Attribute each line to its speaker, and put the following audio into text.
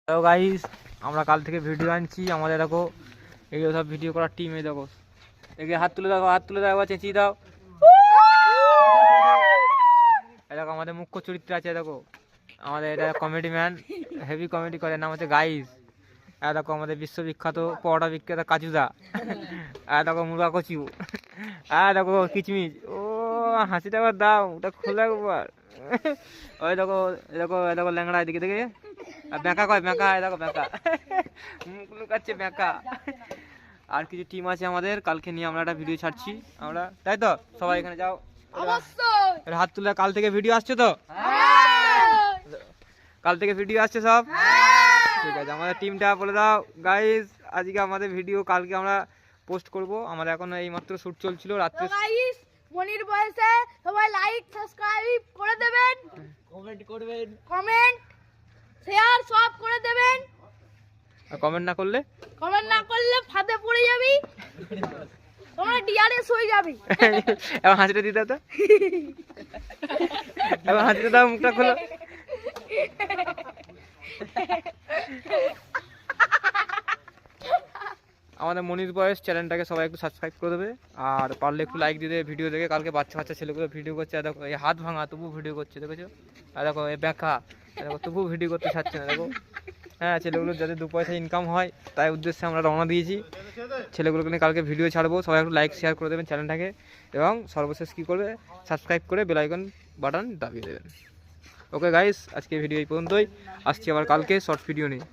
Speaker 1: Hello guys, আমরা কাল থেকে ভিডিও আনছি। আমাদের দেখো এগুলো সব ভিডিও করার টিম। এই দেখো এগিয়ে হাত তুলে দাও, হাত তুলে দাও, একবার চেঁচিয়ে দাও। এই দেখো আমাদের মুখ্য চরিত্র আছে, দেখো আমাদের এটা কমেডি ম্যান, হেভি কমেডি করে, নাম হচ্ছে গাইস। আর দেখো আমাদের বিশ্ববিখ্যাত পরোটা বিখ্যাত কাজুদা। আর দেখো মুরগা কচু। আর দেখো কিচমিচ। ও হাসিটা একবার দাও, ওটা খোলা একবার। ওই দেখো দেখো দেখো ল্যাংড়া, এদিকে দেখে ব্যাঁকা কয়, ব্যাঁকা, দেখো ব্যাঁকা, মুখ লুকাচ্ছে ব্যাঁকা। আর কিছু টিম আছে আমাদের, কালকে নিয়ে আমরা একটা ভিডিও ছাড়ছি আমরা, তাই তো? সবাই এখানে যাও, হাত তুলে। কাল থেকে ভিডিও আসছে তো? কাল থেকে ভিডিও আসছে সব? ঠিক আছে, আমাদের টিমটা বলে দাও। গাইস আজকে আমাদের ভিডিও কালকে আমরা পোস্ট করব। আমাদের এখন এই মাত্র শুট চলছিল রাত্রে।
Speaker 2: গাইস মনির বয়সে সবাই লাইক সাবস্ক্রাইব করে দেবেন,
Speaker 1: কমেন্ট করবেন,
Speaker 2: কমেন্ট শেয়ার সব করে দেবেন।
Speaker 1: আর কমেন্ট না করলে
Speaker 2: ফাঁদে পড়ে যাবি, তোমরা ডিআরএস হয়ে যাবে।
Speaker 1: এবার হাসিটা দিতে দাও তো, এবার হাসিটা দাও, মুখটা খোলো। আমাদের মনির বয়স চ্যানেলটাকে সবাই একটু সাবস্ক্রাইব করে দেবে, আর পারলে একটু লাইক দিয়ে দেবে ভিডিও দেখে। কালকে বাচ্চা বাচ্চা ছেলেগুলো ভিডিও করছে, দেখো এই হাত ভাঙা তবু ভিডিও করছে, দেখেছো? আর দেখো এই ব্যাখ্যা, দেখো তবু ভিডিও করতে ছাড়ছে না, দেখো। হ্যাঁ, ছেলেগুলোর যাতে 2 পয়সা ইনকাম হয় তাই উদ্দেশ্যে আমরা রওনা দিয়েছি। ছেলেগুলোকে নিয়ে কালকে ভিডিও ছাড়বো। সবাই একটু লাইক শেয়ার করে দেবেন চ্যানেলটাকে, এবং সর্বশেষ কী করবে, সাবস্ক্রাইব করে বেল আইকন বাটন দাবিয়ে দেবেন। ওকে গাইস, আজকে ভিডিও এই পর্যন্তই। আসছি আবার কালকে শর্ট ভিডিও নিয়ে।